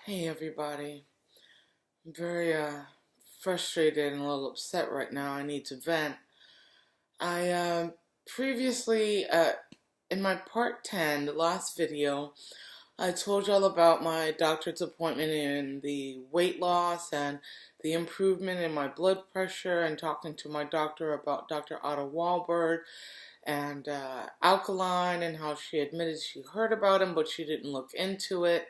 Hey everybody. I'm very frustrated and a little upset right now. I need to vent. I previously in my part 10, the last video, I told y'all about my doctor's appointment and the weight loss and the improvement in my blood pressure and talking to my doctor about Dr. Otto Wahlberg and alkaline and how she admitted she heard about him but she didn't look into it.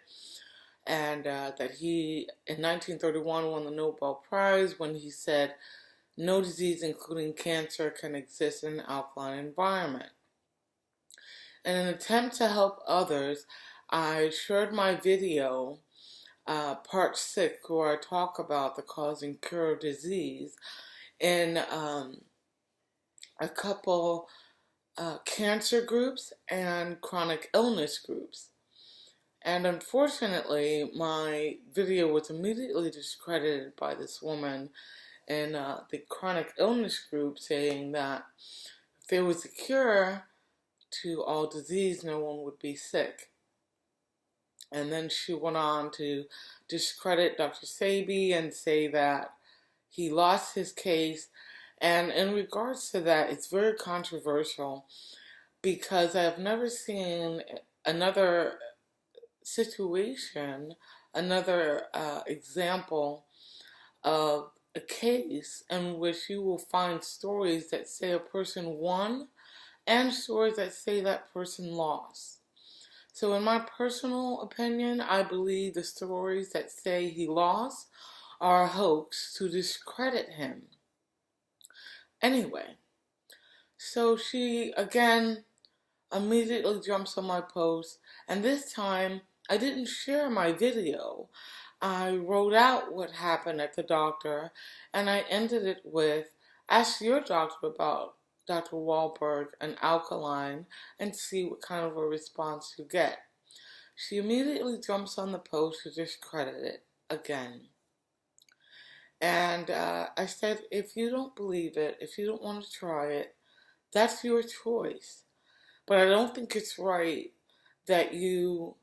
And that he, in 1931, won the Nobel Prize when he said, no disease, including cancer, can exist in an alkaline environment. In an attempt to help others, I shared my video, part 6, where I talk about the cause and cure of disease in a couple cancer groups and chronic illness groups. And unfortunately, my video was immediately discredited by this woman in the chronic illness group, saying that if there was a cure to all disease, no one would be sick. And then she went on to discredit Dr. Sebi and say that he lost his case. And in regards to that, it's very controversial because I've never seen another situation, another example of a case in which you will find stories that say a person won and stories that say that person lost. So in my personal opinion, I believe the stories that say he lost are a hoax to discredit him. Anyway, so she again immediately jumps on my post, and this time I didn't share my video. I wrote out what happened at the doctor, and I ended it with, ask your doctor about Dr. Wahlberg and alkaline and see what kind of a response you get. She immediately jumps on the post to discredit it again. And I said, if you don't believe it, if you don't want to try it, that's your choice. But I don't think it's right that you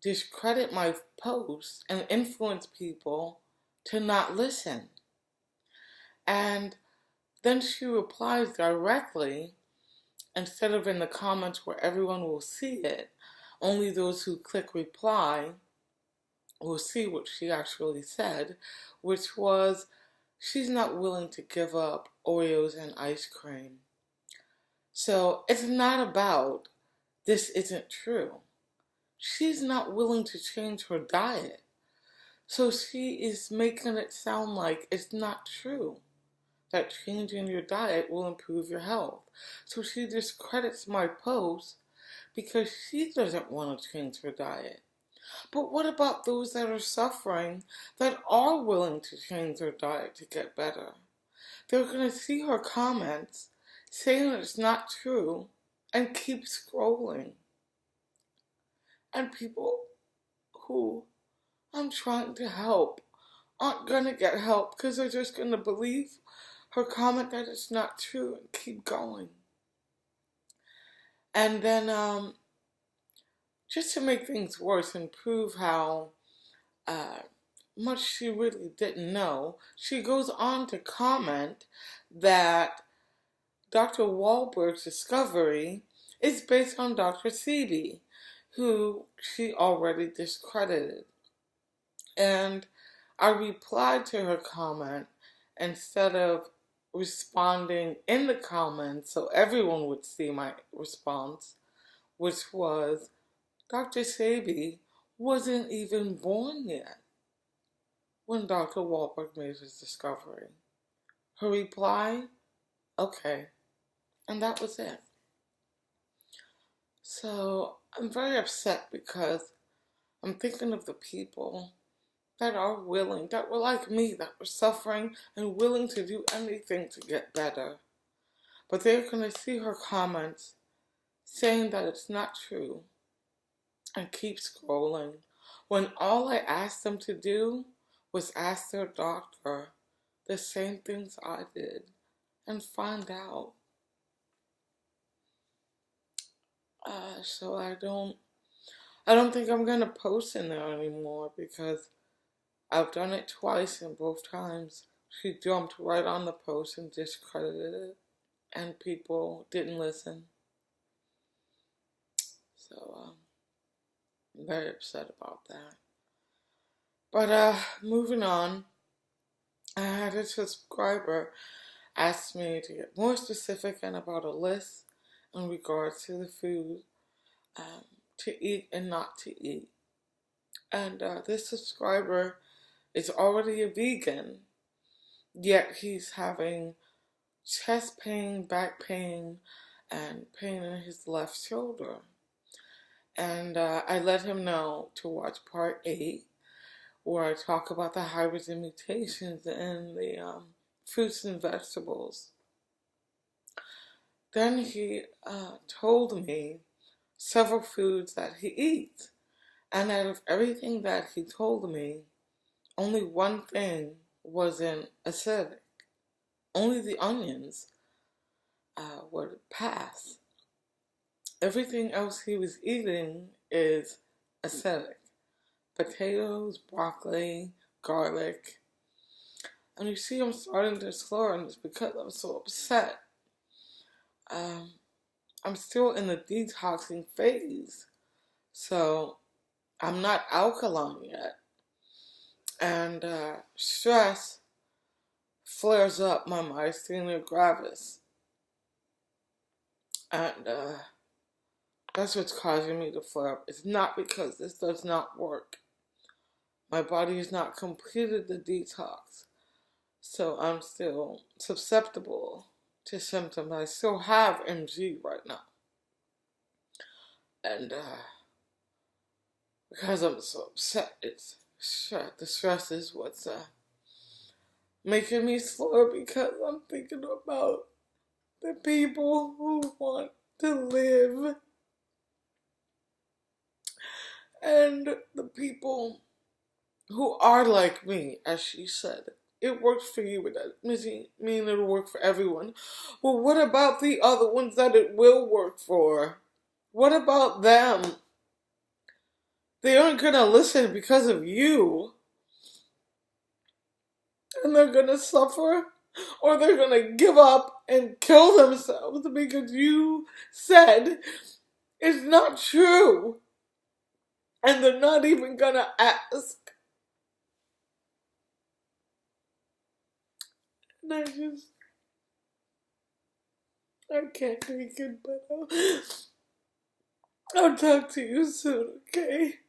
discredit my posts and influence people to not listen. And then she replies directly, instead of in the comments where everyone will see it, only those who click reply will see what she actually said, which was, she's not willing to give up Oreos and ice cream. So it's not about this isn't true. She's not willing to change her diet. So she is making it sound like it's not true that changing your diet will improve your health. So she discredits my post because she doesn't want to change her diet. But what about those that are suffering that are willing to change their diet to get better? They're going to see her comments saying it's not true and keep scrolling. And people who I'm trying to help aren't going to get help because they're just going to believe her comment that it's not true and keep going. And then, just to make things worse and prove how much she really didn't know, she goes on to comment that Dr. Wahlberg's discovery is based on dr.sebi, who she already discredited. And I replied to her comment instead of responding in the comments so everyone would see my response, which was, Dr. Sebi wasn't even born yet when Dr. Wahlberg made his discovery. Her reply, okay, and that was it. So I'm very upset because I'm thinking of the people that are willing, that were like me, that were suffering and willing to do anything to get better. But they're going to see her comments saying that it's not true and keep scrolling when all I asked them to do was ask their doctor the same things I did and find out. So I don't think I'm gonna post in there anymore because I've done it twice and both times she jumped right on the post and discredited it, and people didn't listen. So I'm very upset about that. But moving on, I had a subscriber ask me to get more specific and about a list in regards to the food to eat and not to eat. And this subscriber is already a vegan, yet he's having chest pain, back pain, and pain in his left shoulder. And I let him know to watch part 8, where I talk about the hybrids and mutations in the fruits and vegetables. Then he told me several foods that he eats. And out of everything that he told me, only one thing wasn't acidic. Only the onions would pass. Everything else he was eating is acidic. Potatoes, broccoli, garlic. And you see I'm starting to slur, and it's because I'm so upset. I'm still in the detoxing phase, so I'm not alkaline yet. And stress flares up my myasthenia gravis. And that's what's causing me to flare up. It's not because this does not work. My body has not completed the detox. So I'm still susceptible to symptoms. I still have MG right now. And because I'm so upset, the stress is what's making me slower, because I'm thinking about the people who want to live and the people who are like me, as she said. It works for you, but that doesn't mean it'll work for everyone. Well, what about the other ones that it will work for? What about them? They aren't gonna listen because of you. And they're gonna suffer, or they're gonna give up and kill themselves because you said it's not true. And they're not even gonna ask. And I can't take it, but I'll talk to you soon, okay?